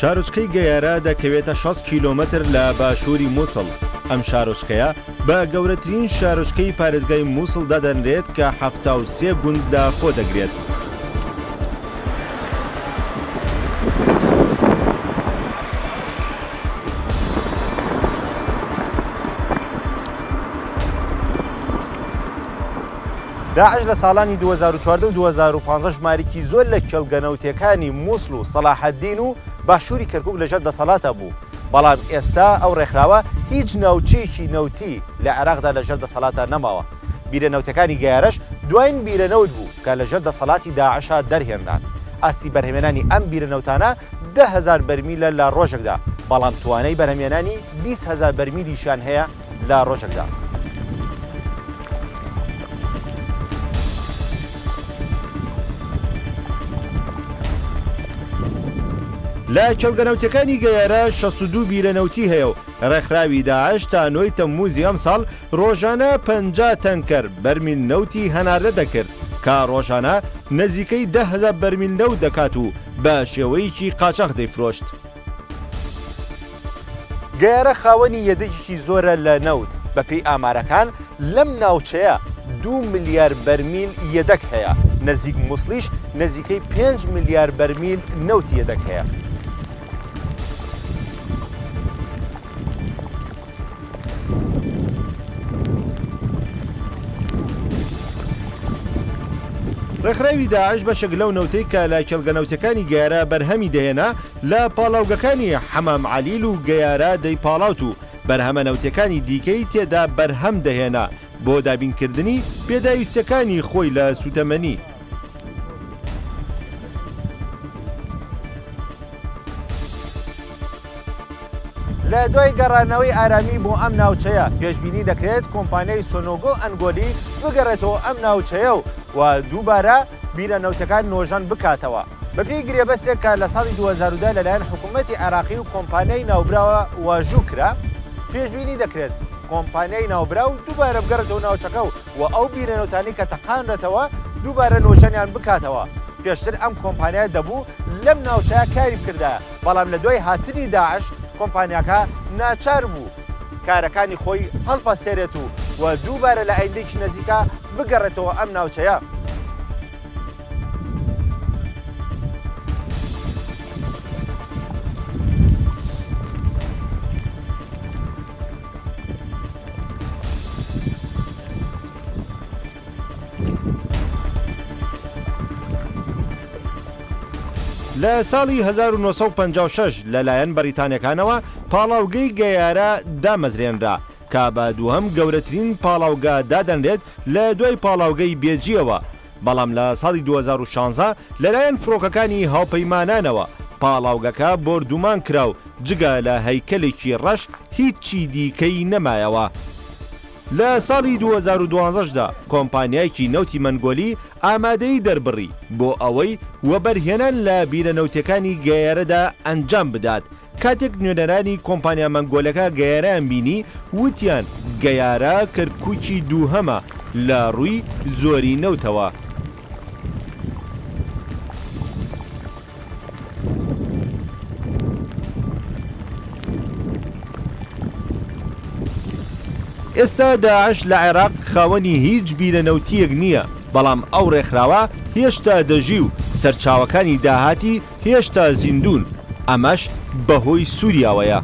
شارۆچکەی گەیارە دەکەوێتە 6 کیلۆمەتر لە باشووری مووسڵ. ئەم شارۆچکەیە بە گەورەترین شارۆچکەی پارێزگای مووسڵ دەدەنرێت کە 73 گوند لە خۆ دەگرێت. داعش لە ساڵانی 2014 و 2015 ژمارێکی زۆر لە کێڵگەنەوتیەکانی مووسڵ و سەلاحەددین و باشووری کەرکووک لەژێر دەسەڵاتە بوو. بەڵام ئێستا ئەو ڕێکخراوە هیچ ناوچەیەکی نەوتی لە عێراقدا لەژێر دەسەڵاتە نەماوە. بیرەنەوتەکانی گەیارەش دوایین بیرەنەوت بوو کە لەژێر دەسەڵاتی داعشا دەرهێنان. ئاستی بەرهەمێنانی ئەم بیرەنەوتانە 10,000 بەرمیلە لە ڕۆژێکدا، بەڵام توانای بەرهەمێنانی 20,000 بەرمیلیشان هەیە لە ڕۆژێکدا. لە کێڵگەنەوتەکانی گەیارە 62 بیرەنەوتی هەیە و ڕێکخراوی داعش تا نۆی تەمموزی ئەم ساڵ ڕۆژانە 50 تەنکەر بەرمیل نەوتی هەناردە دەکرد کە ڕۆژانە نزیکەی 10,000 بەرمیل نەوت دەکات و بە شێوەیەکی قاچاق دەیفرۆشت. گەیارە خاوەنی یەدەگێکی زۆرە لە نەوت. بەپێی ئامارەکان لەم ناوچەیە 2 ملیار بەرمیل یەدەک هەیە، نزیک مووسڵیش نزیکەی 5 ملیار بەرمیل نەوت یەدەک هەیە. ڕێکخراوی داعش بەشێک لەو نەوتەی کە لە کێڵگەنەوتەکانی گەیارە بەرهەمی دەهێنا لە پاڵاوگەکانی حەمام عەلیل و گەیارە دەیپاڵاوت و بەرهەمە نەوتەکانی دیکەی تێدا بەرهەم دەهێنا بۆ دابینکردنی پێداویستەکانی خۆی لە سوتەمەنی. لە دوای گەڕانەوەی ئارامی بۆ ئەم ناوچەیە پێشبینی دەکرێت کۆمپانیای سۆنۆگۆ ئەنگۆلی بگەڕێتەوە ئەم ناوچەیە و دووبارە بیرەنەوتەکان نۆژان بکاتەوە. بەپێی گرێبەستێک کە لە ساڵی 2010 لەلایەن حکوومەتی عێراقی و کۆمپانیای ناوبراوە واژوو کرا، پێشبینی دەکرێت کۆمپانیای ناوبراو دووبارە بگەڕێتەوە ناوچەکە و ئەو بیرەنەوتانی کە تەقانرێتەوە دووبارە نۆژانیان بکاتەوە. پێشتر ئەم کۆمپانیا دەبوو لەم ناوچەیە کاری بکردایە، بەڵام لە دوای هاتنی داعش کۆمپانیاکە ناچار بوو کارەکانی خۆی هەڵپەسێرێت و دووبارە لە ئایندێکی نزیکە بگەڕێتەوە ئەم ناوچەیە. لە ساڵی 1956 لەلایەن بەریتانیەکانەوە پاڵاوگەی گەیارە دامەزرێنرا کە بە دووهەم گەورەترین پاڵاوگا دادەنرێت لە دوای پاڵاوگەی بێجیەوە، بەڵام لە ساڵی 2016 لەلایەن فڕۆکەکانی هاوپەیمانانەوە پاڵاوگەکە بردومان کرا و جگە لە هەیکەلێکی ڕەش هیچی دیکەی نەمایەوە. لە ساڵی 2012دا کۆمپانیایکی نەوتی مەنگۆلی ئامادەی دەربڕی بۆ ئەوەی وەبەرهێنان لە بیرەنەوتەکانی گەیارەدا ئەنجام بدات. کاتێک نوێنەرانی کۆمپانیا مەنگۆلەکە گەیارەیان بینی وتیان گەیارە کەرکووکی دووهەمە لە ڕووی زۆری نەوتەوە. ئێستا داعش لە عێراق خاوەنی هیچ بیرەنەوتیەک نییە، بەڵام ئەو ڕێکخراوە هێشتا دەژی و سەرچاوەکانی داهاتی هێشتا زیندون، ئەمەش بەهۆی سووریاوەیە.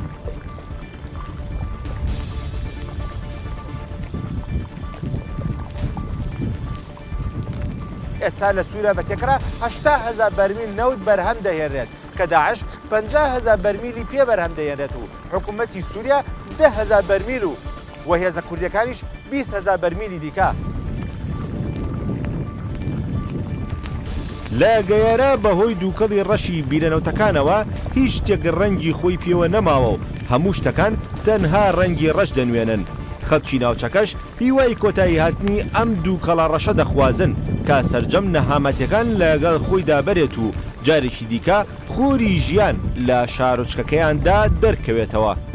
ئێستا لە سووریا بەتێکرا 80,000 بەرمیل نەوت بەرهەم دەهێنرێت کە داعش 50,000 بەرمیلی پێ بەرهەم دەهێنرێت و حکوومەتی سووریا 10,000 بەرمیل و هێزە کوردیەکانیش 20,000 بەرمیلی دیکە. لە گەیارە بەهۆی دووکەڵی ڕەشی بیرەنەوتەکانەوە هیچ شتێک ڕەنگی خۆی پێوە نەماوە و هەموو شتەکان تەنها ڕەنگی ڕەش دەنوێنن. خەڵکی ناوچەکەش هیوای کۆتایی هاتنی ئەم دووکەڵە ڕەشە دەخوازن کە سەرجەم نەهامەتەکان لەگەڵ خۆیدا بەرێت و جارێکی دیکە خۆری ژیان لە شارۆچکەکەیاندا دەرکەوێتەوە.